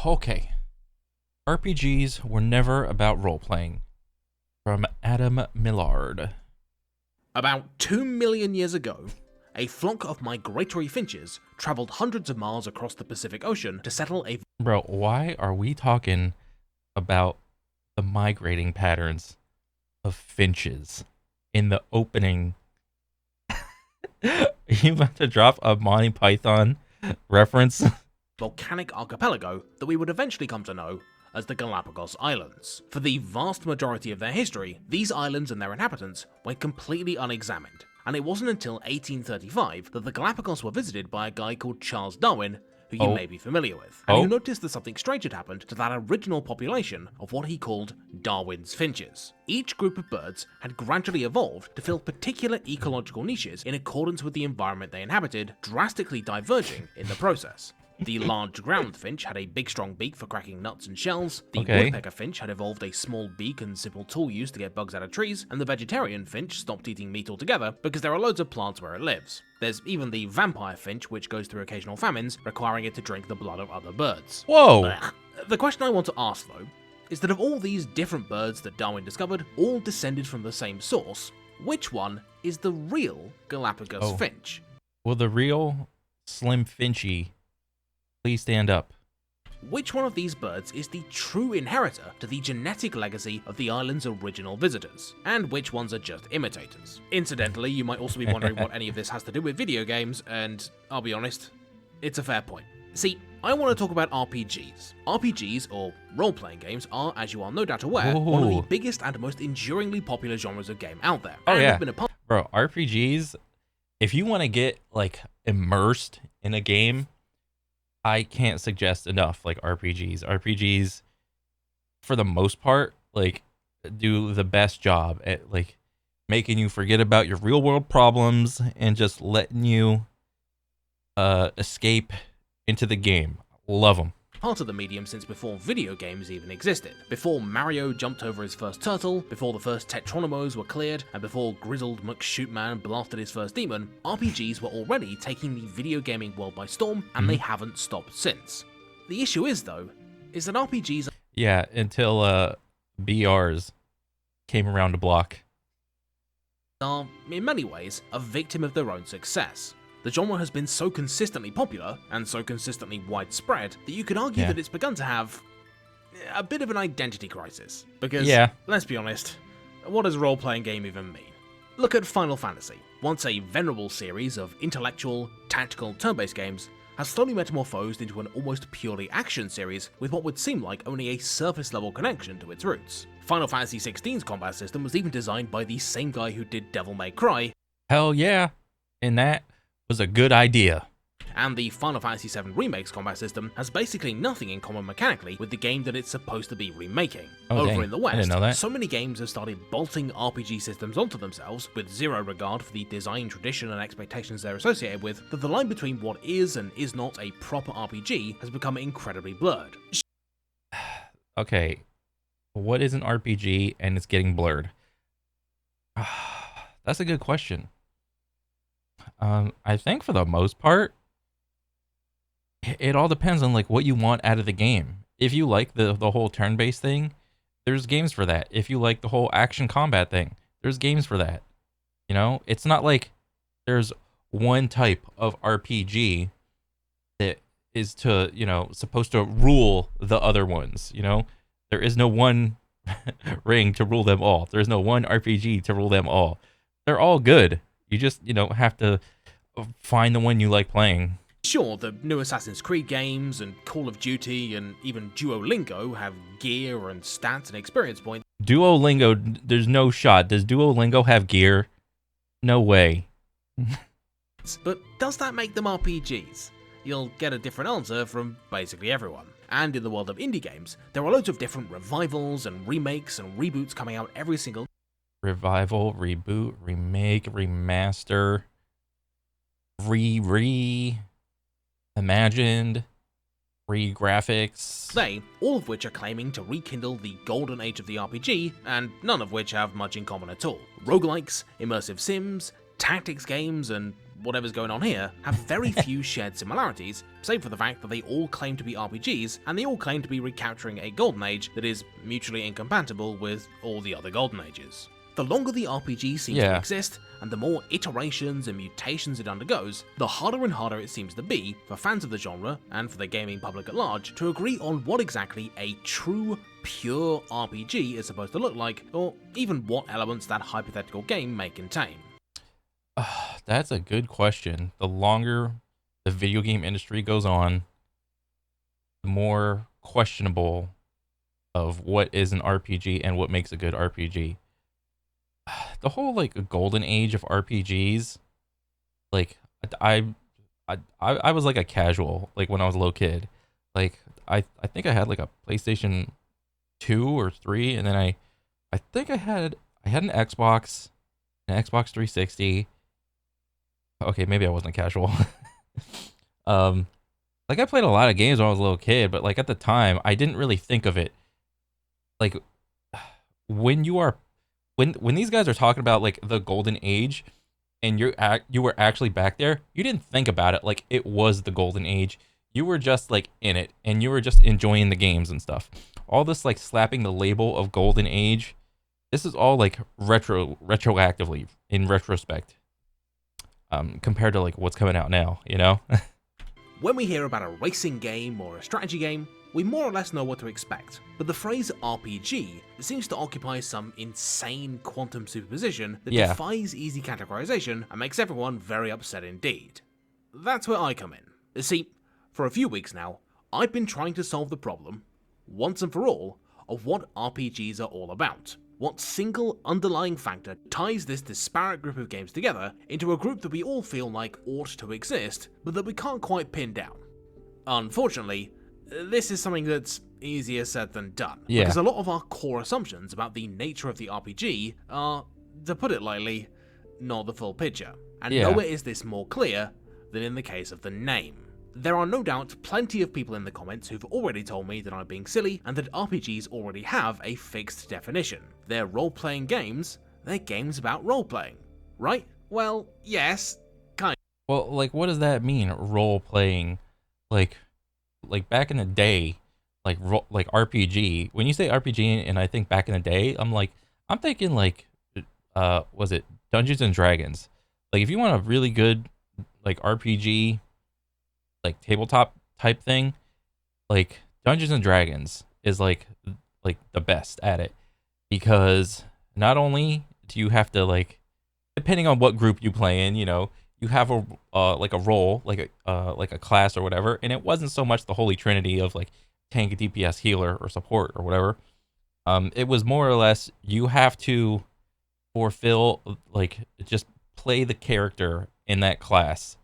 Okay. RPGs were never about role-playing. From Adam Millard. About 2 million years ago, a flock of migratory finches traveled hundreds of miles across the Pacific Ocean to settle a... Bro, why are we talking about the migrating patterns of finches in the opening? You about to drop a Monty Python reference? volcanic archipelago that we would eventually come to know as the Galapagos Islands. For the vast majority of their history, these islands and their inhabitants went completely unexamined, and it wasn't until 1835 that the Galapagos were visited by a guy called Charles Darwin, who you may be familiar with, and who noticed that something strange had happened to that original population of what he called Darwin's finches. Each group of birds had gradually evolved to fill particular ecological niches in accordance with the environment they inhabited, drastically diverging in the process. The large ground finch had a big strong beak for cracking nuts and shells, the woodpecker finch had evolved a small beak and simple tool used to get bugs out of trees, and the vegetarian finch stopped eating meat altogether because there are loads of plants where it lives. There's even the vampire finch, which goes through occasional famines, requiring it to drink the blood of other birds. Whoa! The question I want to ask, though, is that of all these different birds that Darwin discovered, all descended from the same source, which one is the real Galapagos finch? Will the real Slim Finchy please stand up? Which one of these birds is the true inheritor to the genetic legacy of the island's original visitors? And which ones are just imitators? Incidentally, you might also be wondering what any of this has to do with video games, and I'll be honest, it's a fair point. See, I want to talk about RPGs. RPGs, or role-playing games, are, as you are no doubt aware, one of the biggest and most enduringly popular genres of game out there. Oh, and yeah. Bro, RPGs, if you want to get, like, immersed in a game, I can't suggest enough, like, RPGs. RPGs, for the most part, like, do the best job at, like, making you forget about your real-world problems and just letting you escape into the game. Love them. Part of the medium since before video games even existed. Before Mario jumped over his first turtle, before the first Tetronimos were cleared, and before Grizzled McShootman blasted his first demon, RPGs were already taking the video gaming world by storm, and they haven't stopped since. The issue is, though, is that RPGs... Yeah, until BRs came around the block. ...are, in many ways, a victim of their own success. The genre has been so consistently popular, and so consistently widespread, that you could argue that it's begun to have a bit of an identity crisis. Because, let's be honest, what does role-playing game even mean? Look at Final Fantasy. Once a venerable series of intellectual, tactical, turn-based games, has slowly metamorphosed into an almost purely action series with what would seem like only a surface-level connection to its roots. Final Fantasy XVI's combat system was even designed by the same guy who did Devil May Cry. Hell yeah, and that was a good idea. And the Final Fantasy VII Remake's combat system has basically nothing in common mechanically with the game that it's supposed to be remaking. Over in the West, so many games have started bolting RPG systems onto themselves with zero regard for the design tradition and expectations they're associated with, that the line between what is and is not a proper RPG has become incredibly blurred. Okay, what is an RPG and it's getting blurred? That's a good question. I think for the most part, it all depends on like what you want out of the game. If you like the whole turn-based thing, there's games for that. If you like the whole action combat thing, there's games for that. You know, it's not like there's one type of RPG that is supposed to rule the other ones, you know? There is no one ring to rule them all. There's no one RPG to rule them all. They're all good. You just, have to find the one you like playing. Sure, the new Assassin's Creed games and Call of Duty and even Duolingo have gear and stats and experience points. Duolingo, there's no shot. Does Duolingo have gear? No way. But does that make them RPGs? You'll get a different answer from basically everyone. And in the world of indie games, there are loads of different revivals and remakes and reboots coming out every single revival, reboot, remake, remaster, imagined, graphics. They, all of which are claiming to rekindle the golden age of the RPG, and none of which have much in common at all. Roguelikes, immersive sims, tactics games, and whatever's going on here, have very few shared similarities, save for the fact that they all claim to be RPGs, and they all claim to be recapturing a golden age that is mutually incompatible with all the other golden ages. The longer the RPG seems to exist, and the more iterations and mutations it undergoes, the harder and harder it seems to be for fans of the genre, and for the gaming public at large, to agree on what exactly a true, pure RPG is supposed to look like, or even what elements that hypothetical game may contain. That's a good question. The longer the video game industry goes on, the more questionable of what is an RPG and what makes a good RPG. The whole like golden age of RPGs, like I was like a casual like when I was a little kid. Like I think I had like a PlayStation 2 or 3, and then I think I had an Xbox 360. Okay, maybe I wasn't casual. Like I played a lot of games when I was a little kid, but like at the time I didn't really think of it. Like when you are when these guys are talking about like the golden age and you were actually back there, you didn't think about it like it was the golden age. You were just like in it and you were just enjoying the games and stuff. All this like slapping the label of golden age, this is all like retroactively in retrospect. Compared to like what's coming out now, you know? When we hear about a racing game or a strategy game, we more or less know what to expect, but the phrase RPG seems to occupy some insane quantum superposition that defies easy categorization and makes everyone very upset indeed. That's where I come in. See, for a few weeks now, I've been trying to solve the problem, once and for all, of what RPGs are all about. What single underlying factor ties this disparate group of games together into a group that we all feel like ought to exist, but that we can't quite pin down. Unfortunately, this is something that's easier said than done, because a lot of our core assumptions about the nature of the RPG are, to put it lightly, not the full picture, and nowhere is this more clear than in the case of the name. There are no doubt plenty of people in the comments who've already told me that I'm being silly and that RPGs already have a fixed definition. They're role-playing games, they're games about role-playing, right? Well, yes, kind of. Well, like what does that mean, role-playing? Like back in the day, like RPG. When you say RPG and I think back in the day, I'm thinking like was it Dungeons and Dragons? Like if you want a really good like RPG like tabletop type thing, like Dungeons and Dragons is like the best at it, because not only do you have to like, depending on what group you play in, you know, you have a like a role, like a class or whatever, and it wasn't so much the holy trinity of like tank, DPS, healer, or support or whatever. It was more or less you have to fulfill like just play the character in that class.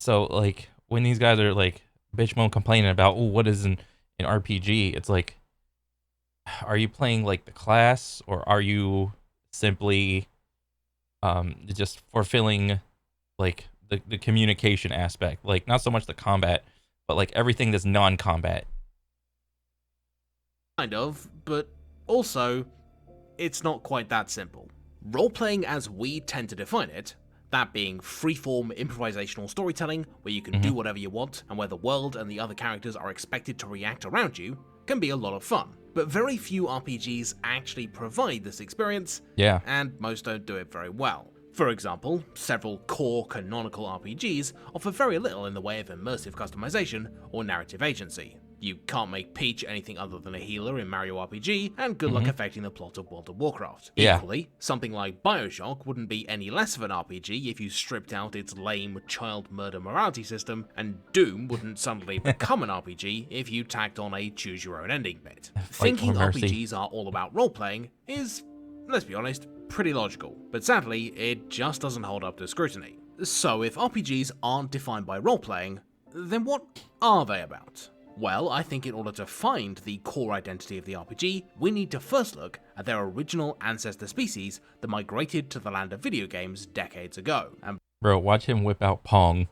So like when these guys are like bitch moan complaining about, oh, what is an RPG? It's like, are you playing like the class, or are you simply just fulfilling like the communication aspect? Like not so much the combat, but like everything that's non-combat. Kind of, but also, it's not quite that simple. Role-playing as we tend to define it, that being freeform improvisational storytelling where you can do whatever you want and where the world and the other characters are expected to react around you, can be a lot of fun. But very few RPGs actually provide this experience, and most don't do it very well. For example, several core canonical RPGs offer very little in the way of immersive customization or narrative agency. You can't make Peach anything other than a healer in Mario RPG, and good luck affecting the plot of World of Warcraft. Equally, something like Bioshock wouldn't be any less of an RPG if you stripped out its lame child murder morality system, and Doom wouldn't suddenly become an RPG if you tacked on a choose-your-own-ending bit. Thinking RPGs are all about role-playing is, let's be honest, pretty logical, but sadly, it just doesn't hold up to scrutiny. So if RPGs aren't defined by role-playing, then what are they about? Well, I think in order to find the core identity of the RPG, we need to first look at their original ancestor species that migrated to the land of video games decades ago. And bro, watch him whip out Pong.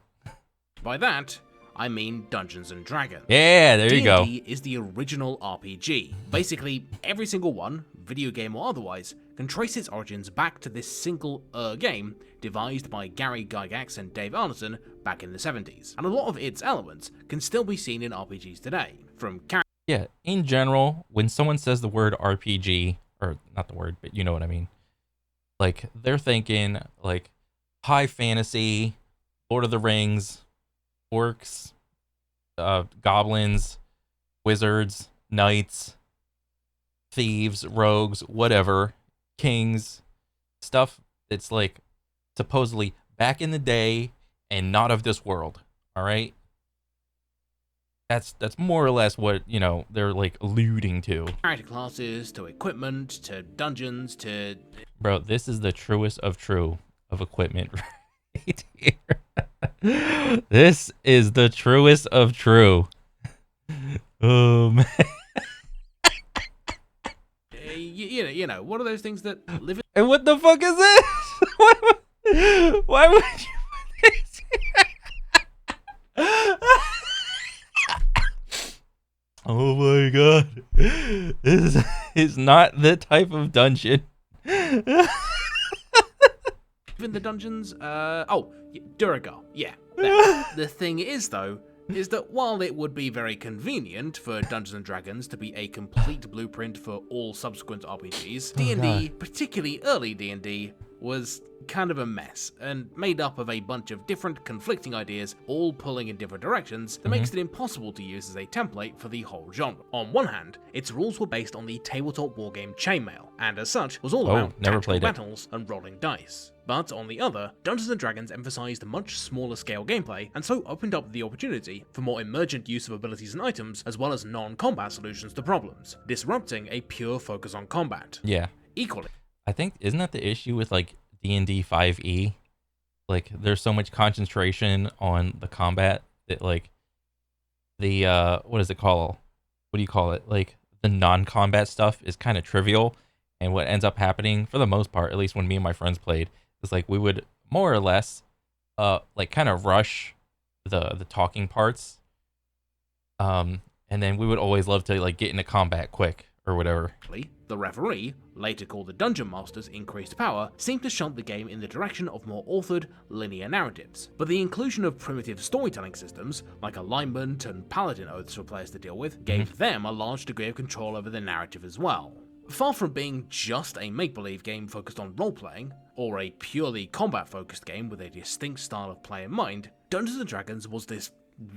By that, I mean Dungeons and Dragons. Yeah, there you go. D&D is the original RPG. Basically, every single one, video game or otherwise, can trace its origins back to this single game devised by Gary Gygax and Dave Arneson back in the 70s, and a lot of its elements can still be seen in RPGs today, from Yeah, in general, when someone says the word RPG, or not the word, but you know what I mean, like, they're thinking, like, high fantasy, Lord of the Rings, orcs, goblins, wizards, knights, thieves, rogues, whatever, kings, stuff that's, like, supposedly back in the day and not of this world, all right? That's more or less what, you know, they're, like, alluding to. character classes, to equipment, to dungeons, to... Bro, this is the truest of true of equipment right here. This is the truest of true. Man. You know, one of those things that live in... And what the fuck is this? Why would you put this here? Oh my god. This is not the type of dungeon. in the dungeons. Duragar. Yeah. The thing is, though, is that while it would be very convenient for Dungeons and Dragons to be a complete blueprint for all subsequent RPGs, D&D, particularly early D&D, was kind of a mess, and made up of a bunch of different conflicting ideas, all pulling in different directions, that makes it impossible to use as a template for the whole genre. On one hand, its rules were based on the tabletop wargame Chainmail, and as such, was all about tactical battles and rolling dice. But on the other, Dungeons & Dragons emphasized much smaller scale gameplay, and so opened up the opportunity for more emergent use of abilities and items, as well as non-combat solutions to problems, disrupting a pure focus on combat. Yeah. Equally, I think, isn't that the issue with, like, D&D 5e? Like, there's so much concentration on the combat that, like, the, what is it called? What do you call it? Like, the non-combat stuff is kind of trivial, and what ends up happening, for the most part, at least when me and my friends played, is, like, we would more or less, like, kind of rush the talking parts, and then we would always love to, like, get into combat quick, or whatever. the referee, later called the Dungeon Master's increased power, seemed to shunt the game in the direction of more authored, linear narratives. But the inclusion of primitive storytelling systems, like alignment and paladin oaths for players to deal with, gave them a large degree of control over the narrative as well. Far from being just a make-believe game focused on role-playing, or a purely combat-focused game with a distinct style of play in mind, Dungeons & Dragons was this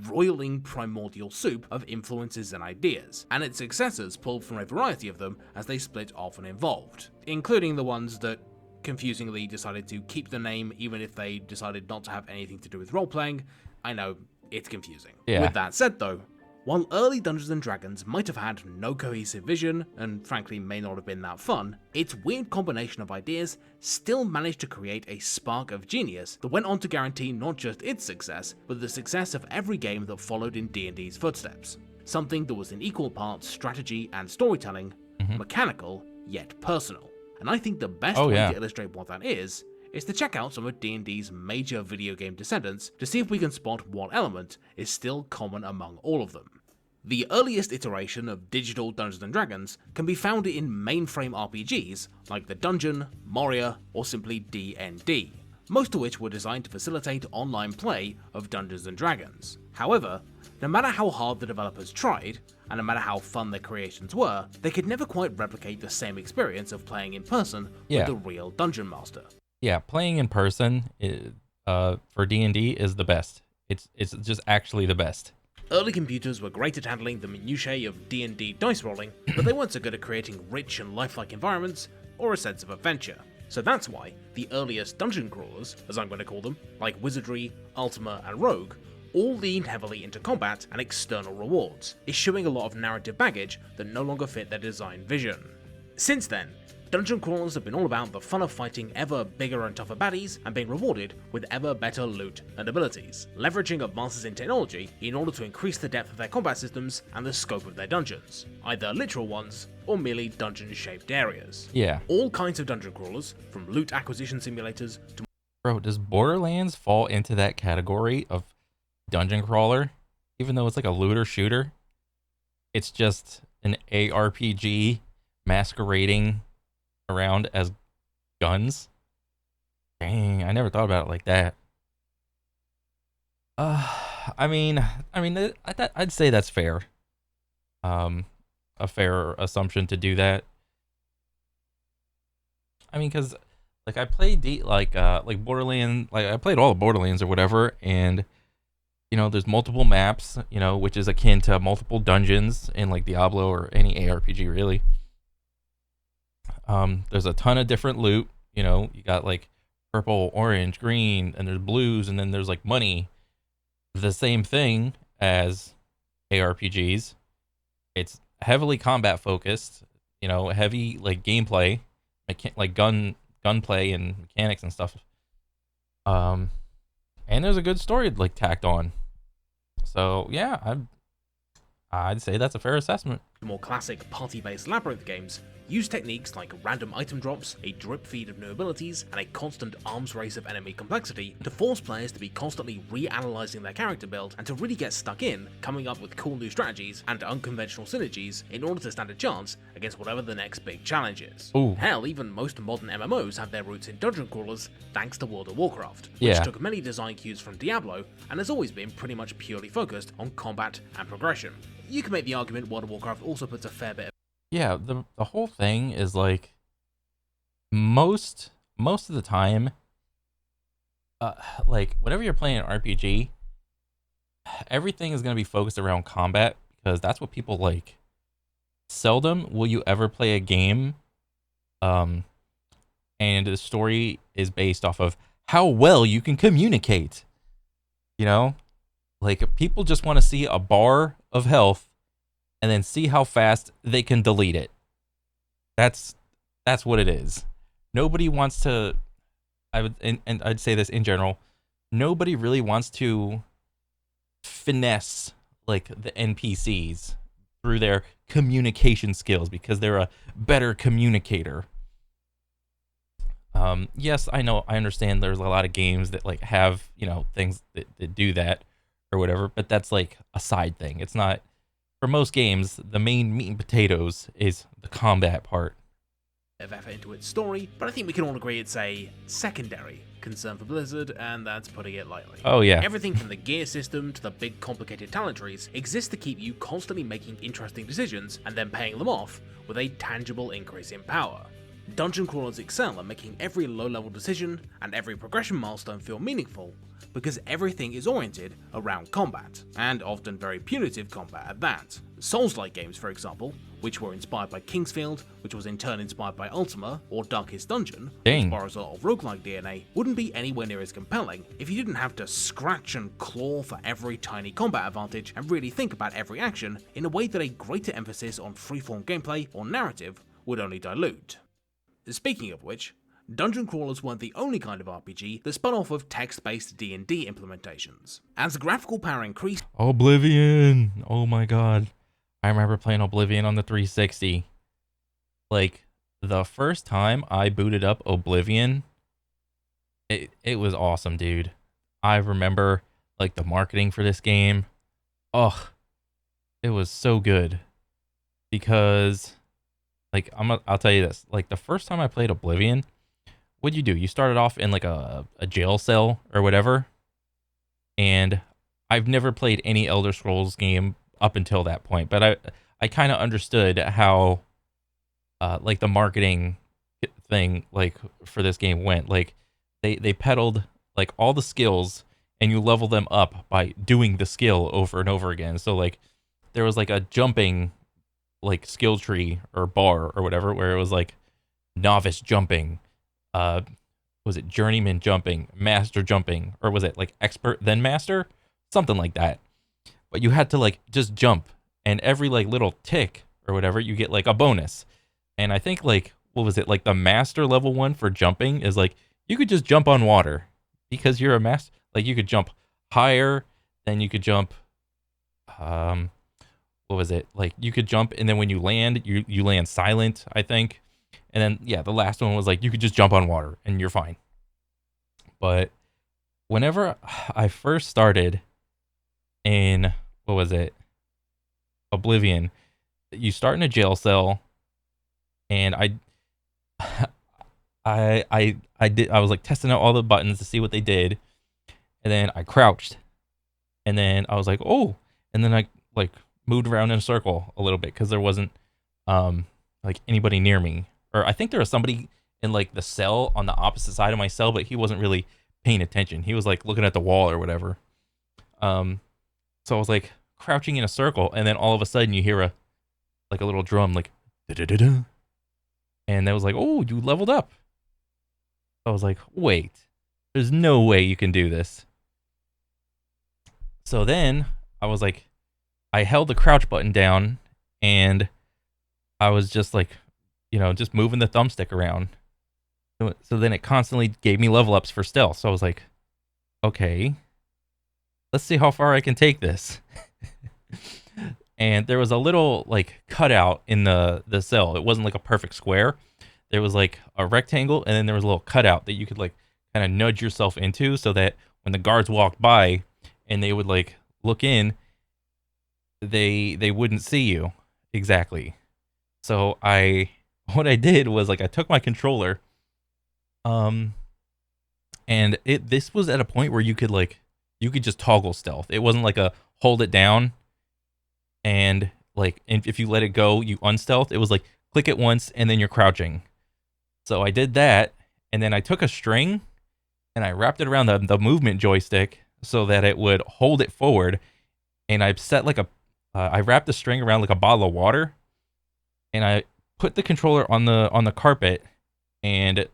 roiling primordial soup of influences and ideas, and its successors pulled from a variety of them as they split off and evolved, including the ones that confusingly decided to keep the name even if they decided not to have anything to do with role-playing. I know, it's confusing. Yeah. With that said though, while early Dungeons & Dragons might have had no cohesive vision, and frankly may not have been that fun, its weird combination of ideas still managed to create a spark of genius that went on to guarantee not just its success, but the success of every game that followed in D&D's footsteps. Something that was in equal parts strategy and storytelling, mechanical, yet personal. And I think the best way to illustrate what that is to check out some of D&D's major video game descendants to see if we can spot what element is still common among all of them. The earliest iteration of digital Dungeons & Dragons can be found in mainframe RPGs like The Dungeon, Moria, or simply D&D, most of which were designed to facilitate online play of Dungeons & Dragons. However, no matter how hard the developers tried, and no matter how fun their creations were, they could never quite replicate the same experience of playing in person with the real Dungeon Master. Yeah, playing in person for D&D is the best. It's just actually the best. Early computers were great at handling the minutiae of D&D dice rolling, but they weren't so good at creating rich and lifelike environments or a sense of adventure. So that's why the earliest dungeon crawlers, as I'm going to call them, like Wizardry, Ultima, and Rogue, all leaned heavily into combat and external rewards, eschewing a lot of narrative baggage that no longer fit their design vision. Since then, dungeon crawlers have been all about the fun of fighting ever bigger and tougher baddies and being rewarded with ever better loot and abilities, leveraging advances in technology in order to increase the depth of their combat systems and the scope of their dungeons, either literal ones or merely dungeon-shaped areas. Yeah. All kinds of dungeon crawlers, from loot acquisition simulators to... Bro, does Borderlands fall into that category of dungeon crawler? Even though it's like a looter shooter, it's just an ARPG masquerading around as guns. Dang, I never thought about it like that. I mean, I'd say that's fair. Um, a fair assumption to do that. I mean, because like I played like Borderland, like I played all the Borderlands or whatever, and there's multiple maps, which is akin to multiple dungeons in like Diablo or any ARPG really. There's a ton of different loot. You got like purple, orange, green, and there's blues, and then there's like money. The same thing as ARPGs. It's heavily combat focused. Heavy like gameplay, like gunplay and mechanics and stuff. Um, and there's a good story like tacked on. So yeah, I'd say that's a fair assessment. The more classic party-based Labyrinth games use techniques like random item drops, a drip feed of new abilities, and a constant arms race of enemy complexity to force players to be constantly reanalyzing their character build and to really get stuck in, coming up with cool new strategies and unconventional synergies in order to stand a chance against whatever the next big challenge is. Ooh. Hell, even most modern MMOs have their roots in dungeon crawlers thanks to World of Warcraft, which Yeah. took many design cues from Diablo and has always been pretty much purely focused on combat and progression. You can make the argument World of Warcraft also puts a fair bit of Yeah, the whole thing is like most of the time, like whenever you're playing an RPG, everything is gonna be focused around combat because that's what people like. Seldom will you ever play a game, um, and the story is based off of how well you can communicate. You know, like people just want to see a bar of health and then see how fast they can delete it. That's what it is. Nobody wants to. And I'd say this in general. Nobody really wants to finesse like the NPCs through their communication skills because they're a better communicator. Yes, I know, I understand. There's a lot of games that like have things that do that or whatever, but that's like a side thing. It's not for most games. The main meat and potatoes is the combat part. of effort into its story, but I think we can all agree it's a secondary concern for Blizzard, and that's putting it lightly. Oh yeah. Everything from the gear system to the big complicated talent trees exists to keep you constantly making interesting decisions and then paying them off with a tangible increase in power. Dungeon crawlers excel at making every low-level decision and every progression milestone feel meaningful because everything is oriented around combat, and often very punitive combat at that. Souls-like games, for example, which were inspired by Kingsfield, which was in turn inspired by Ultima, or Darkest Dungeon, Dang. which borrows a lot of roguelike DNA, wouldn't be anywhere near as compelling if you didn't have to scratch and claw for every tiny combat advantage and really think about every action in a way that a greater emphasis on freeform gameplay or narrative would only dilute. Speaking of which, dungeon crawlers weren't the only kind of RPG that spun off of text-based D&D implementations. As graphical power increased, Oblivion. Oh my god. I remember playing Oblivion on the 360. Like the first time I booted up Oblivion, it was awesome, dude. I remember like the marketing for this game. Oh, it was so good because like I'll tell you this. Like the first time I played Oblivion, what'd you do? You started off in like a jail cell or whatever. And I've never played any Elder Scrolls game up until that point, but I kind of understood how like the marketing thing like for this game went. Like they peddled like all the skills and you level them up by doing the skill over and over again. So like there was like a jumping like skill tree or bar or whatever where it was like novice jumping, was it journeyman jumping, master jumping, or was it like expert then master, something like that. But you had to like just jump, and every like little tick or whatever you get like a bonus. And I think like what was it, like the master level one for jumping is like you could just jump on water because you're a master. Like you could jump higher, then you could jump what was it, like you could jump and then when you land you land silent, I think. And then yeah, the last one was like you could just jump on water and you're fine. But whenever I first started in what was it, Oblivion, you start in a jail cell and I was like testing out all the buttons to see what they did, and then I crouched, and then I was like, oh, and then I like moved around in a circle a little bit because there wasn't like anybody near me, or I think there was somebody in like the cell on the opposite side of my cell, but he wasn't really paying attention. He was like looking at the wall or whatever. So I was like crouching in a circle, and then all of a sudden you hear a little drum like da-da-da-da, and that was like, oh, you leveled up. I was like, wait, there's no way you can do this. So then I was like, I held the crouch button down, and I was just like, just moving the thumbstick around. So then it constantly gave me level ups for stealth. So I was like, okay, let's see how far I can take this. And there was a little like cutout in the cell. It wasn't like a perfect square. There was like a rectangle, and then there was a little cutout that you could like kind of nudge yourself into, so that when the guards walked by and they would like look in, they wouldn't see you exactly. So what I did was like I took my controller, and this was at a point where you could just toggle stealth. It wasn't like a hold it down and like if you let it go you unstealth. It was like click it once and then you're crouching. So I did that, and then I took a string and I wrapped it around the movement joystick so that it would hold it forward, and I set like I wrapped the string around like a bottle of water, and I put the controller on the carpet and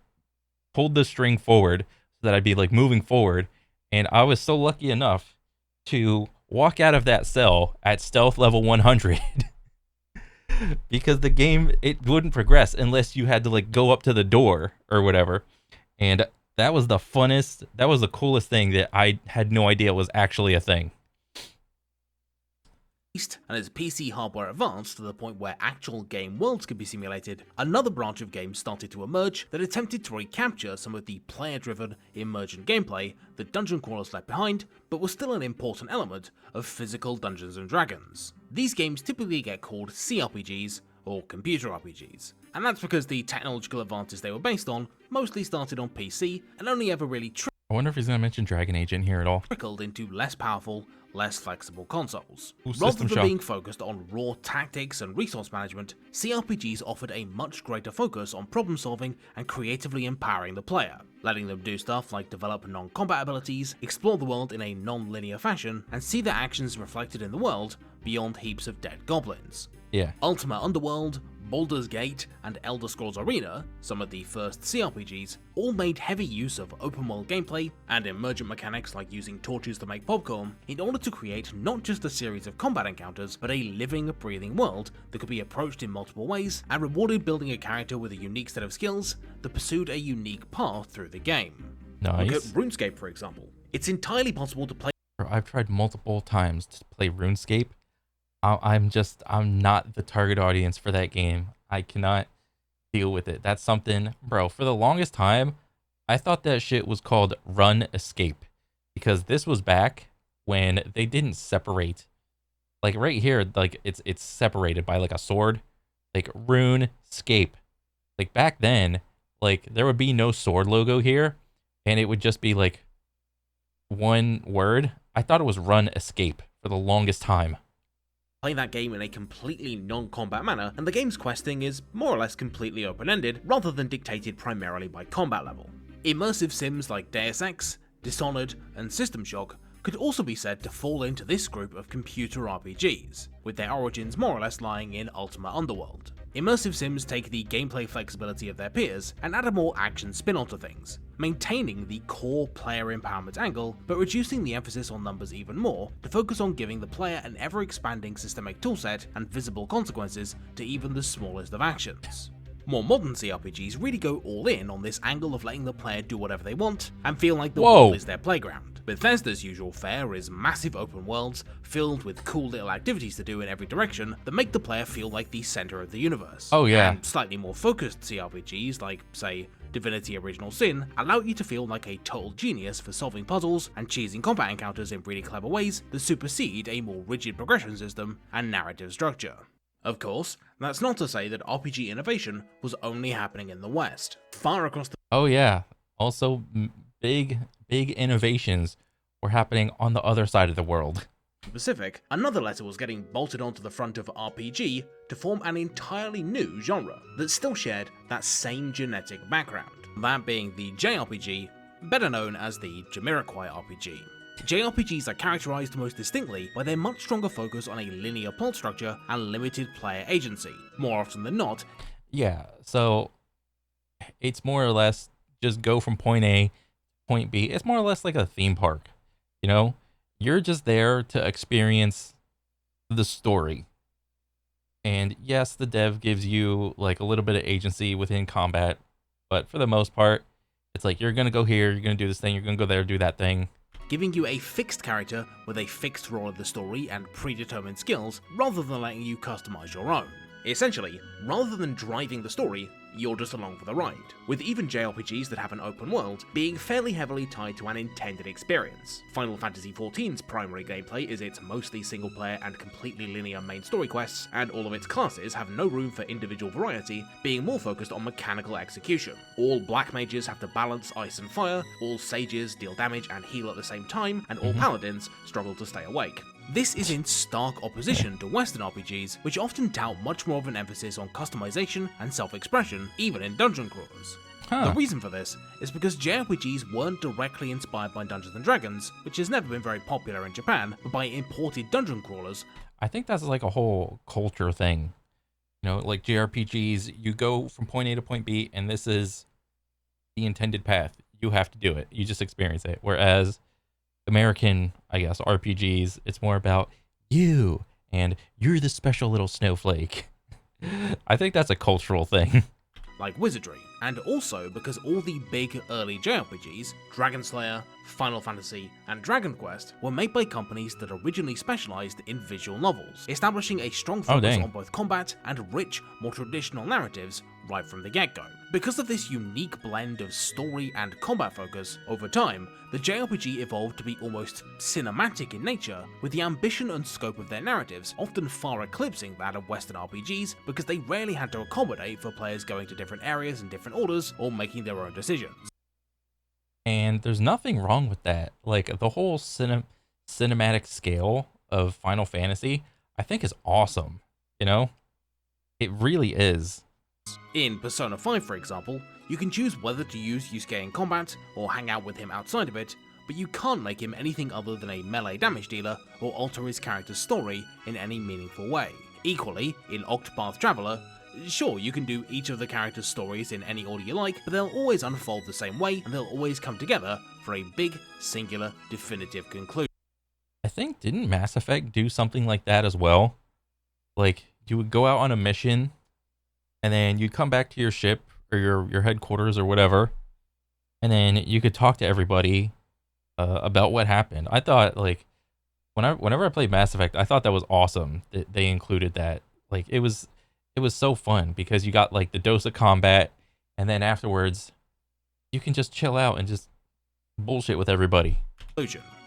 pulled the string forward so that I'd be like moving forward. And I was so lucky enough to walk out of that cell at stealth level 100 because the game, it wouldn't progress unless you had to like go up to the door or whatever. And that was the coolest thing that I had no idea was actually a thing. And as PC hardware advanced to the point where actual game worlds could be simulated, another branch of games started to emerge that attempted to recapture some of the player-driven, emergent gameplay that dungeon crawlers left behind, but was still an important element of physical Dungeons & Dragons. These games typically get called CRPGs, or computer RPGs, and that's because the technological advances they were based on mostly started on PC and only ever really I wonder if he's going to mention Dragon Age in here at all. Trickled into less powerful, less flexible consoles. Ooh, Rather than shock. being focused on raw tactics and resource management, CRPGs offered a much greater focus on problem solving and creatively empowering the player, letting them do stuff like develop non-combat abilities, explore the world in a non-linear fashion, and see their actions reflected in the world beyond heaps of dead goblins. Yeah. Ultima Underworld, Baldur's Gate, and Elder Scrolls Arena, some of the first CRPGs, all made heavy use of open-world gameplay and emergent mechanics like using torches to make popcorn in order to create not just a series of combat encounters, but a living, breathing world that could be approached in multiple ways and rewarded building a character with a unique set of skills that pursued a unique path through the game. Nice. Look at RuneScape, for example. It's entirely possible to play. I've tried multiple times to play RuneScape. I'm not the target audience for that game. I cannot deal with it. That's something, bro, for the longest time, I thought that shit was called Run Escape, because this was back when they didn't separate. Like right here, like it's separated by like a sword, like Rune Escape. Like back then, like there would be no sword logo here, and it would just be like one word. I thought it was Run Escape for the longest time. Play that game in a completely non-combat manner, and the game's questing is more or less completely open-ended, rather than dictated primarily by combat level. Immersive sims like Deus Ex, Dishonored, and System Shock could also be said to fall into this group of computer RPGs, with their origins more or less lying in Ultima Underworld. Immersive sims take the gameplay flexibility of their peers and add a more action spin onto things, maintaining the core player empowerment angle, but reducing the emphasis on numbers even more to focus on giving the player an ever-expanding systemic toolset and visible consequences to even the smallest of actions. More modern CRPGs really go all in on this angle of letting the player do whatever they want and feel like the world is their playground. Bethesda's usual fare is massive open worlds filled with cool little activities to do in every direction that make the player feel like the center of the universe. Oh yeah. And slightly more focused CRPGs like, say, Divinity Original Sin allow you to feel like a total genius for solving puzzles and cheesing combat encounters in really clever ways that supersede a more rigid progression system and narrative structure. Of course, that's not to say that RPG innovation was only happening in the West. Far across the Oh yeah. Also, big innovations were happening on the other side of the world. Pacific, another letter was getting bolted onto the front of RPG to form an entirely new genre that still shared that same genetic background, that being the JRPG, better known as the Jamiroquai RPG. JRPGs are characterized most distinctly by their much stronger focus on a linear plot structure and limited player agency. More often than not, Yeah. So it's more or less just go from point A to point B. It's more or less like a theme park. You know, you're just there to experience the story. And yes, the dev gives you like a little bit of agency within combat, but for the most part, it's like you're gonna go here, you're gonna do this thing, you're gonna go there, do that thing. giving you a fixed character with a fixed role in the story and predetermined skills, rather than letting you customize your own. Essentially, rather than driving the story, you're just along for the ride, with even JRPGs that have an open world being fairly heavily tied to an intended experience. Final Fantasy XIV's primary gameplay is its mostly single player and completely linear main story quests, and all of its classes have no room for individual variety, being more focused on mechanical execution. All black mages have to balance ice and fire, all sages deal damage and heal at the same time, and all paladins struggle to stay awake. This is in stark opposition to Western RPGs, which often tout much more of an emphasis on customization and self-expression, even in dungeon crawlers. The reason for this is because JRPGs weren't directly inspired by Dungeons & Dragons, which has never been very popular in Japan, but by imported dungeon crawlers. I think that's like a whole culture thing. You know, like JRPGs, you go from point A to point B, and this is the intended path. You have to do it. You just experience it. Whereas American, I guess, RPGs, it's more about you, and you're the special little snowflake. I think that's a cultural thing. Like wizardry, and also because all the big early JRPGs, Dragon Slayer, Final Fantasy, and Dragon Quest were made by companies that originally specialized in visual novels, establishing a strong focus on both combat and rich, more traditional narratives right from the get-go. Because of this unique blend of story and combat focus, over time, the JRPG evolved to be almost cinematic in nature, with the ambition and scope of their narratives often far eclipsing that of Western RPGs because they rarely had to accommodate for players going to different areas in different orders or making their own decisions. And there's nothing wrong with that. Like the whole cinematic scale of Final Fantasy, I think is awesome. You know, it really is. In Persona 5, for example, you can choose whether to use Yusuke in combat or hang out with him outside of it, but you can't make him anything other than a melee damage dealer or alter his character's story in any meaningful way. Equally, in Octopath Traveler, sure, you can do each of the characters' stories in any order you like, but they'll always unfold the same way, and they'll always come together for a big, singular, definitive conclusion. I think, didn't Mass Effect do something like that as well? Like, you would go out on a mission, and then you'd come back to your ship, or your headquarters, or whatever, and then you could talk to everybody about what happened. I thought, like, whenever I played Mass Effect, I thought that was awesome that they included that. Like, it was so fun because you got like the dose of combat, and then afterwards you can just chill out and just bullshit with everybody.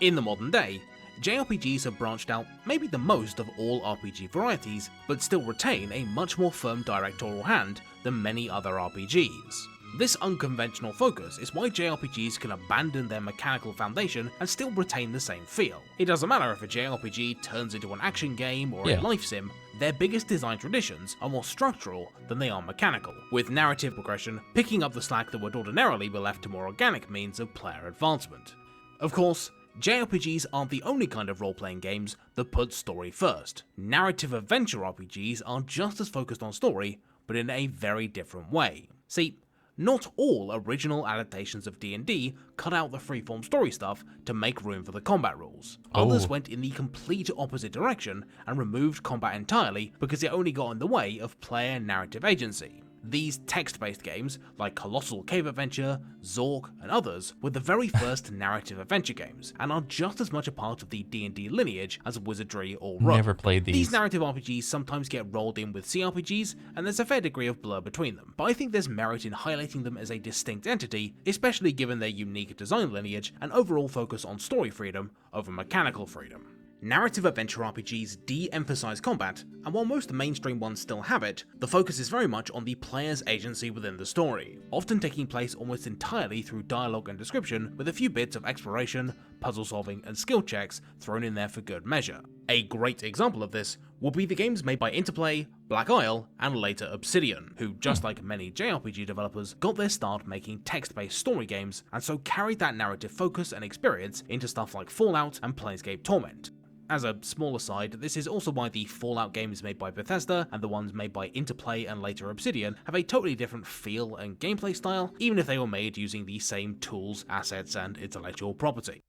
In the modern day, JRPGs have branched out maybe the most of all RPG varieties, but still retain a much more firm directorial hand than many other RPGs. This unconventional focus is why JRPGs can abandon their mechanical foundation and still retain the same feel. It doesn't matter if a JRPG turns into an action game or a life sim, their biggest design traditions are more structural than they are mechanical, with narrative progression picking up the slack that would ordinarily be left to more organic means of player advancement. Of course, JRPGs aren't the only kind of role-playing games that put story first. Narrative adventure RPGs are just as focused on story, but in a very different way. See, not all original adaptations of D&D cut out the freeform story stuff to make room for the combat rules. Others went in the complete opposite direction and removed combat entirely because it only got in the way of player narrative agency. These text-based games, like Colossal Cave Adventure, Zork, and others, were the very first narrative adventure games, and are just as much a part of the D&D lineage as Wizardry or Rogue. Never played these. These narrative RPGs sometimes get rolled in with CRPGs, and there's a fair degree of blur between them, but I think there's merit in highlighting them as a distinct entity, especially given their unique design lineage and overall focus on story freedom over mechanical freedom. Narrative adventure RPGs de-emphasize combat, and while most mainstream ones still have it, the focus is very much on the player's agency within the story, often taking place almost entirely through dialogue and description, with a few bits of exploration, puzzle solving, and skill checks thrown in there for good measure. A great example of this will be the games made by Interplay, Black Isle, and later Obsidian, who, just like many JRPG developers, got their start making text-based story games, and so carried that narrative focus and experience into stuff like Fallout and Planescape Torment. As a small aside, this is also why the Fallout games made by Bethesda and the ones made by Interplay and later Obsidian have a totally different feel and gameplay style, even if they were made using the same tools, assets, and intellectual property.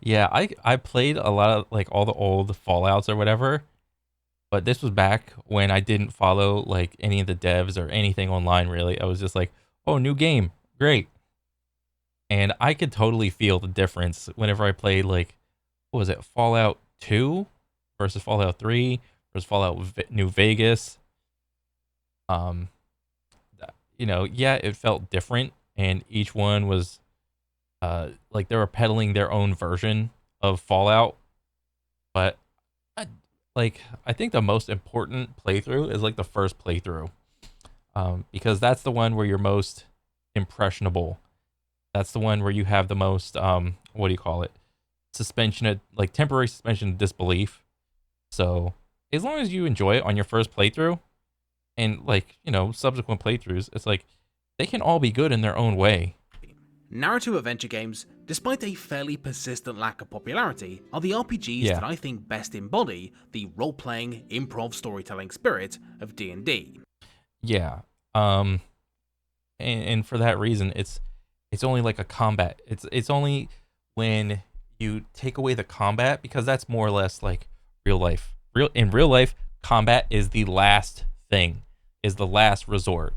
Yeah, I played a lot of like all the old Fallouts or whatever, but this was back when I didn't follow like any of the devs or anything online really. I was just like, oh, new game, great. And I could totally feel the difference whenever I played like, what was it, Fallout 2 versus Fallout 3 versus Fallout New Vegas. Yeah, it felt different, and each one was like they were peddling their own version of Fallout. But I think the most important playthrough is like the first playthrough, because that's the one where you're most impressionable. That's the one where you have the most what do you call it? Suspension of like temporary suspension of disbelief. So as long as you enjoy it on your first playthrough, and like subsequent playthroughs, it's like they can all be good in their own way. Narrative adventure games, despite a fairly persistent lack of popularity, are the RPGs that I think best embody the role-playing, improv storytelling spirit of D&D. Yeah. And for that reason, it's only like a combat. It's only when you take away the combat, because that's more or less like real life. In real life, combat is the last thing, is the last resort.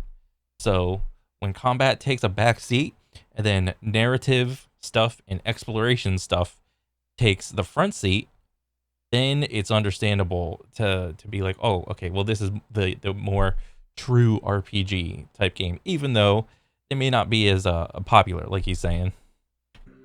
So when combat takes a back seat, and then narrative stuff and exploration stuff takes the front seat, then it's understandable to be like, oh, okay, well, this is the more true RPG type game, even though it may not be as popular, like he's saying.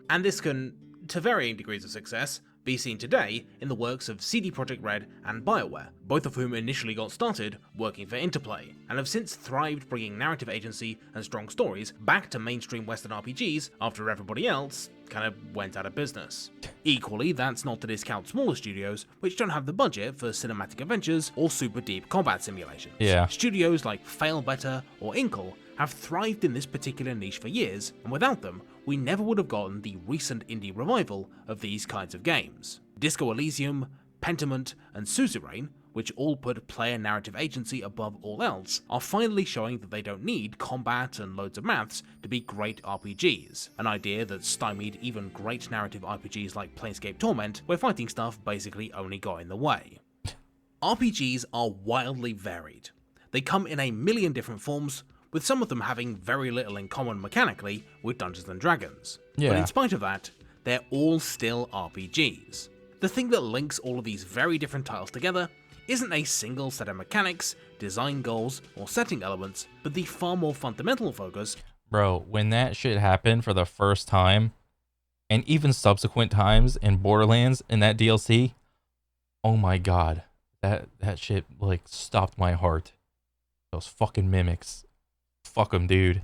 And this can, to varying degrees of success, be seen today in the works of CD Projekt Red and BioWare, both of whom initially got started working for Interplay, and have since thrived bringing narrative agency and strong stories back to mainstream Western RPGs after everybody else kind of went out of business. Equally, that's not to discount smaller studios which don't have the budget for cinematic adventures or super deep combat simulations. Yeah. Studios like Fail Better or Inkle have thrived in this particular niche for years, and without them, we never would have gotten the recent indie revival of these kinds of games. Disco Elysium, Pentiment, and Suzerain, which all put player narrative agency above all else, are finally showing that they don't need combat and loads of maths to be great RPGs, an idea that stymied even great narrative RPGs like Planescape Torment, where fighting stuff basically only got in the way. RPGs are wildly varied. They come in a million different forms, with some of them having very little in common mechanically with Dungeons & Dragons. Yeah. But in spite of that, they're all still RPGs. The thing that links all of these very different titles together isn't a single set of mechanics, design goals, or setting elements, but the far more fundamental focus. Bro, when that shit happened for the first time, and even subsequent times in Borderlands in that DLC, oh my god, that shit like stopped my heart. Those fucking mimics. Fuck them, dude.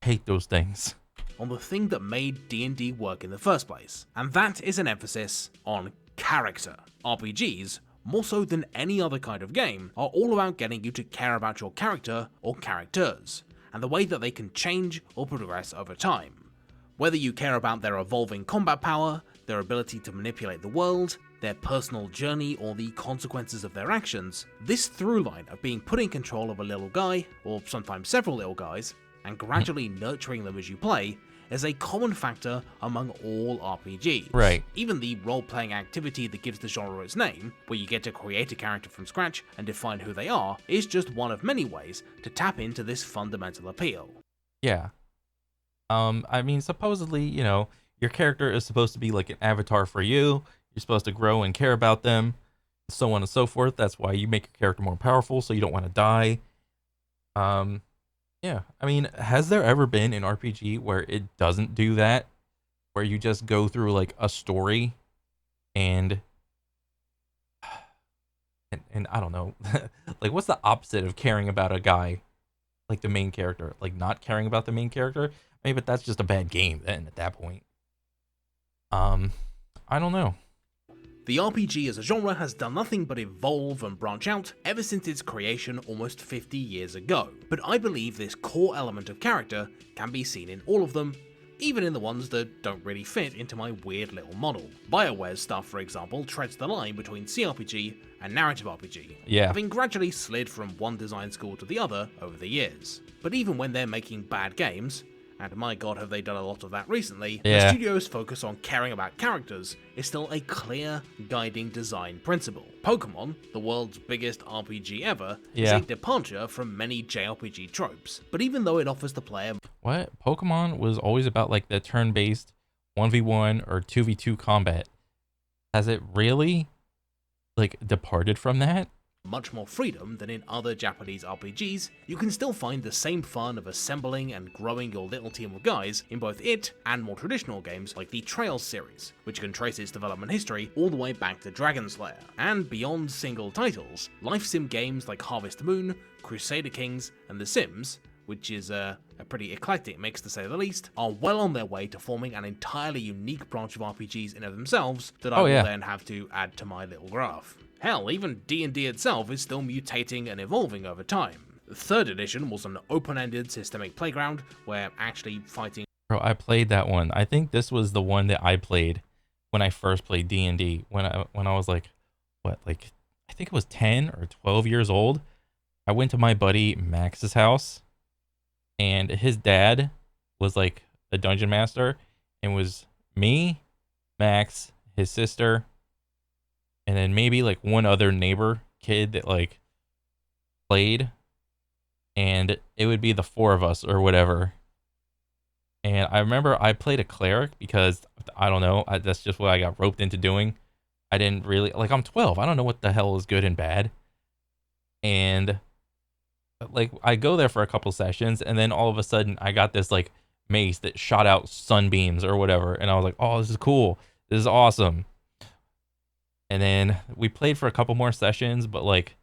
Hate those things. On the thing that made D&D work in the first place, and that is an emphasis on character. RPGs, more so than any other kind of game, are all about getting you to care about your character or characters, and the way that they can change or progress over time. Whether you care about their evolving combat power, their ability to manipulate the world, their personal journey, or the consequences of their actions, this through line of being put in control of a little guy, or sometimes several little guys, and gradually nurturing them as you play, is a common factor among all RPGs. Right. Even the role-playing activity that gives the genre its name, where you get to create a character from scratch and define who they are, is just one of many ways to tap into this fundamental appeal. Yeah. I mean, supposedly, your character is supposed to be like an avatar for you. You're supposed to grow and care about them, so on and so forth. That's why you make your character more powerful, so you don't want to die. Yeah. I mean, has there ever been an RPG where it doesn't do that? Where you just go through like a story And and I don't know, like what's the opposite of caring about a guy like the main character? Like not caring about the main character? Maybe but that's just a bad game then at that point. Um, I don't know. The RPG as a genre has done nothing but evolve and branch out ever since its creation almost 50 years ago, but I believe this core element of character can be seen in all of them, even in the ones that don't really fit into my weird little model. BioWare's stuff, for example, treads the line between CRPG and narrative RPG, Yeah. having gradually slid from one design school to the other over the years. But even when they're making bad games, and my god have they done a lot of that recently, Yeah. the studio's focus on caring about characters is still a clear guiding design principle. Pokemon, the world's biggest RPG ever, is Yeah. a departure from many JRPG tropes, but even though it offers the player What? Pokemon was always about like the turn-based 1v1 or 2v2 combat. Has it really like departed from that? much more freedom than in other Japanese RPGs, you can still find the same fun of assembling and growing your little team of guys in both it and more traditional games like the Trails series, which can trace its development history all the way back to Dragon Slayer. And beyond single titles, life sim games like Harvest Moon, Crusader Kings, and The Sims, which is a pretty eclectic mix to say the least, are well on their way to forming an entirely unique branch of RPGs in of themselves that I will then have to add to my little graph. Hell, even D&D itself is still mutating and evolving over time. The 3rd edition was an open-ended systemic playground where actually fighting... Bro, I played that one. I think this was the one that I played when I first played D&D. When I was like, what, like, I think it was 10 or 12 years old. I went to my buddy Max's house, and his dad was like a dungeon master, and was me, Max, his sister, and then maybe like one other neighbor kid that like played, and it would be the 4 of us or whatever. And I remember I played a cleric because I don't know, that's just what I got roped into doing. I didn't really like, I'm 12, I don't know what the hell is good and bad. And like I go there for a couple sessions, and then all of a sudden I got this like mace that shot out sunbeams or whatever, and I was like, oh, this is cool, this is awesome. And then we played for a couple more sessions, but like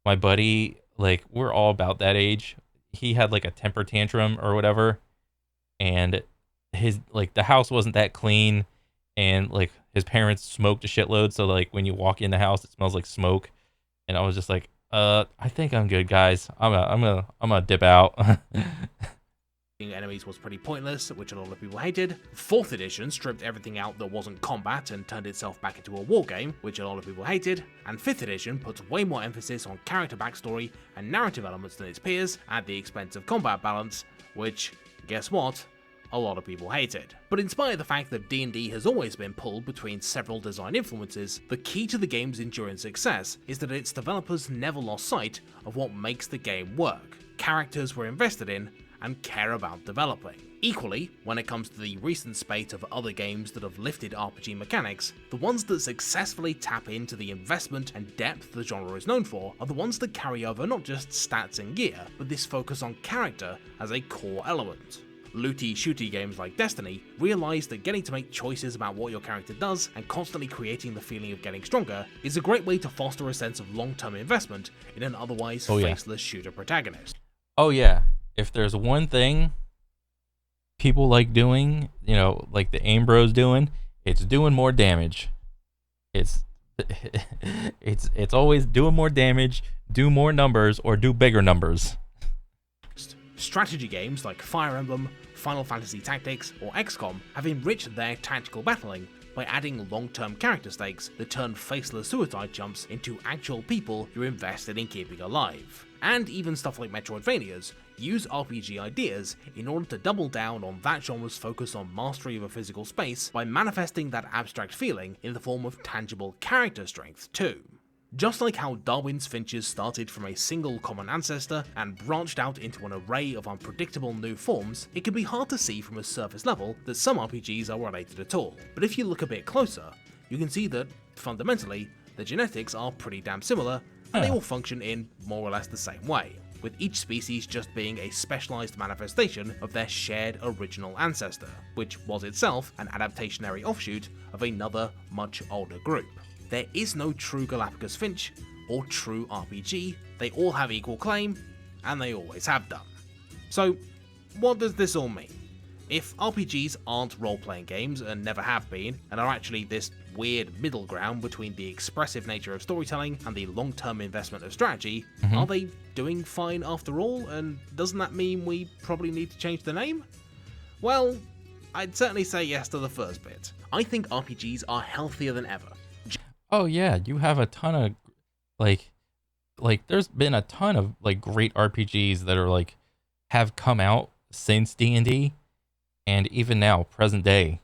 my buddy, like we're all about that age, he had like a temper tantrum or whatever, and his like the house wasn't that clean, and like his parents smoked a shitload, so like when you walk in the house it smells like smoke. And I was just like, I think I'm good, guys. I'm gonna dip out. enemies was pretty pointless, which a lot of people hated. 4th edition stripped everything out that wasn't combat and turned itself back into a war game, which a lot of people hated. And 5th edition puts way more emphasis on character backstory and narrative elements than its peers, at the expense of combat balance, which, guess what? A lot of people hated. But in spite of the fact that D&D has always been pulled between several design influences, the key to the game's enduring success is that its developers never lost sight of what makes the game work. Characters we're invested in and care about developing. Equally, when it comes to the recent spate of other games that have lifted RPG mechanics, the ones that successfully tap into the investment and depth the genre is known for are the ones that carry over not just stats and gear, but this focus on character as a core element. Looty shooty games like Destiny realize that getting to make choices about what your character does and constantly creating the feeling of getting stronger is a great way to foster a sense of long-term investment in an otherwise faceless shooter protagonist. Oh yeah, if there's one thing people like doing, you know, like the aim bros doing, it's doing more damage. It's it's always doing more damage, do more numbers, or do bigger numbers. Strategy games like Fire Emblem, Final Fantasy Tactics, or XCOM have enriched their tactical battling by adding long-term character stakes that turn faceless suicide jumps into actual people you're invested in keeping alive. And even stuff like Metroidvanias use RPG ideas in order to double down on that genre's focus on mastery of a physical space by manifesting that abstract feeling in the form of tangible character strength too. Just like how Darwin's finches started from a single common ancestor and branched out into an array of unpredictable new forms, it can be hard to see from a surface level that some RPGs are related at all. But if you look a bit closer, you can see that, fundamentally, the genetics are pretty damn similar, and they all function in more or less the same way, with each species just being a specialized manifestation of their shared original ancestor, which was itself an adaptationary offshoot of another much older group. There is no true Galapagos Finch or true RPG, they all have equal claim, and they always have done. So, what does this all mean? If RPGs aren't role-playing games and never have been, and are actually this weird middle ground between the expressive nature of storytelling and the long-term investment of strategy, are they doing fine after all, and doesn't that mean we probably need to change the name? Well, I'd certainly say yes to the first bit. I think RPGs are healthier than ever. Oh yeah, you have a ton of like there's been a ton of like great RPGs that are like have come out since D&D, and even now, present day,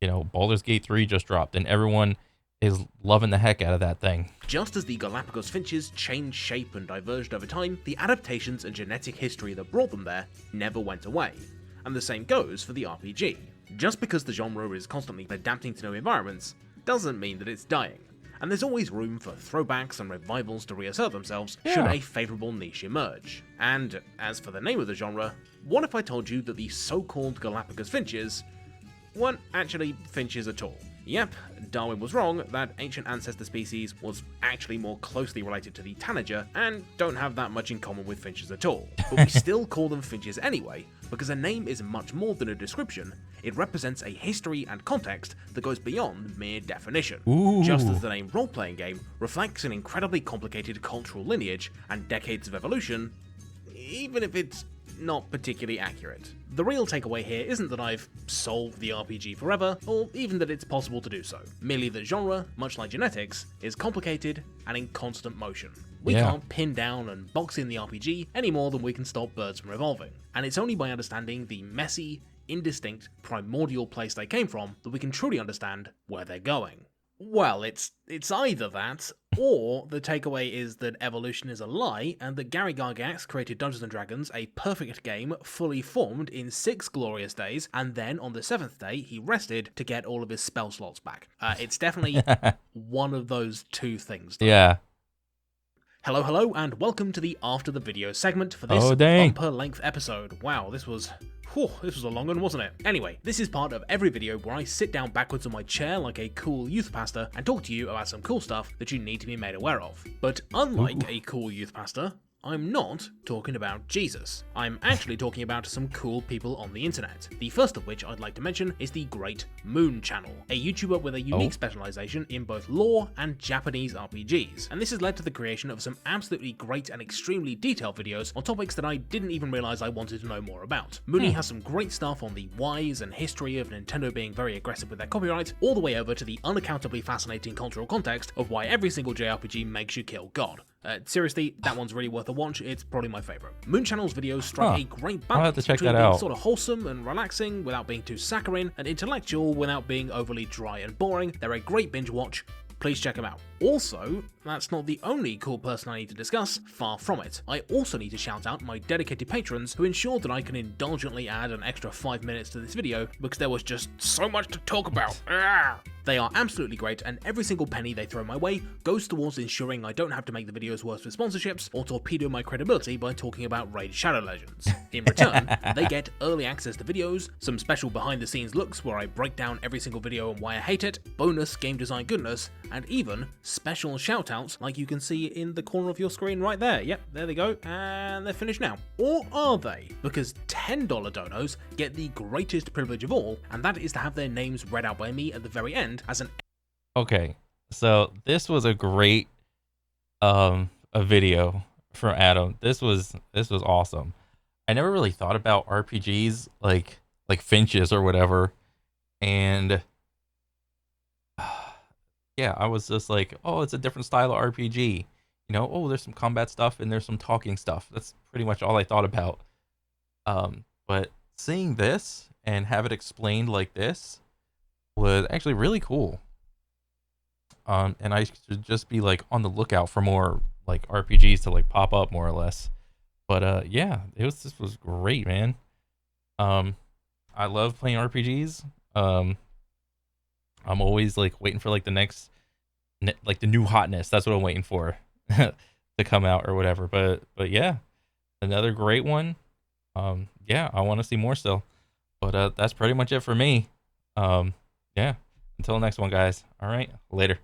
you know, Baldur's Gate 3 just dropped, and everyone is loving the heck out of that thing. Just as the Galapagos finches changed shape and diverged over time, the adaptations and genetic history that brought them there never went away. And the same goes for the RPG. Just because the genre is constantly adapting to new environments, doesn't mean that it's dying. And there's always room for throwbacks and revivals to reassert themselves should a favourable niche emerge. And as for the name of the genre, what if I told you that the so-called Galapagos finches weren't actually finches at all? Yep, Darwin was wrong, that ancient ancestor species was actually more closely related to the tanager and don't have that much in common with finches at all. But we still call them finches anyway, because a name is much more than a description. It represents a history and context that goes beyond mere definition. Ooh. Just as the name role-playing game reflects an incredibly complicated cultural lineage and decades of evolution, even if it's not particularly accurate. The real takeaway here isn't that I've solved the RPG forever, or even that it's possible to do so. Merely that genre, much like genetics, is complicated and in constant motion. We can't pin down and box in the RPG any more than we can stop birds from revolving. And it's only by understanding the messy, indistinct, primordial place they came from that we can truly understand where they're going. Well, it's either that, or the takeaway is that evolution is a lie, and that Gary Gygax created Dungeons & Dragons, a perfect game fully formed in 6 glorious days, and then on the 7th day he rested to get all of his spell slots back. It's definitely one of those two things, though. Yeah. Hello, and welcome to the After the Video segment for this bumper-length episode. Wow, this was a long one, wasn't it? Anyway, this is part of every video where I sit down backwards on my chair like a cool youth pastor and talk to you about some cool stuff that you need to be made aware of. But unlike a cool youth pastor, I'm not talking about Jesus. I'm actually talking about some cool people on the internet. The first of which I'd like to mention is the Great Moon Channel, a YouTuber with a unique specialization in both lore and Japanese RPGs. And this has led to the creation of some absolutely great and extremely detailed videos on topics that I didn't even realize I wanted to know more about. Mooney has some great stuff on the whys and history of Nintendo being very aggressive with their copyright, all the way over to the unaccountably fascinating cultural context of why every single JRPG makes you kill God. Seriously, that one's really worth a watch. It's probably my favorite. Moon Channel's videos strike a great balance between being sort of wholesome and relaxing without being too saccharine, and intellectual without being overly dry and boring. They're a great binge watch. Please check them out. Also, that's not the only cool person I need to discuss, far from it. I also need to shout out my dedicated patrons who ensured that I can indulgently add an extra 5 minutes to this video because there was just so much to talk about. They are absolutely great, and every single penny they throw my way goes towards ensuring I don't have to make the videos worse with sponsorships or torpedo my credibility by talking about Raid Shadow Legends. In return, they get early access to videos, some special behind the scenes looks where I break down every single video and why I hate it, bonus game design goodness, and even special shoutouts like you can see in the corner of your screen right there. Yep, there they go, and they're finished now. Or are they? Because $10 donos get the greatest privilege of all, and that is to have their names read out by me at the very end as an... Okay, so this was a great a video from Adam. This was awesome. I never really thought about RPGs like Finches or whatever, and yeah, I was just like, oh, it's a different style of RPG. You know, oh, there's some combat stuff and there's some talking stuff. That's pretty much all I thought about. But seeing this and have it explained like this was actually really cool. And I should just be like on the lookout for more like RPGs to like pop up more or less. But yeah, this was great, man. I love playing RPGs. I'm always like waiting for like the next, like the new hotness. That's what I'm waiting for to come out or whatever. But yeah, another great one. Yeah, I want to see more still. But that's pretty much it for me. Yeah, Until next one, guys. All right, later.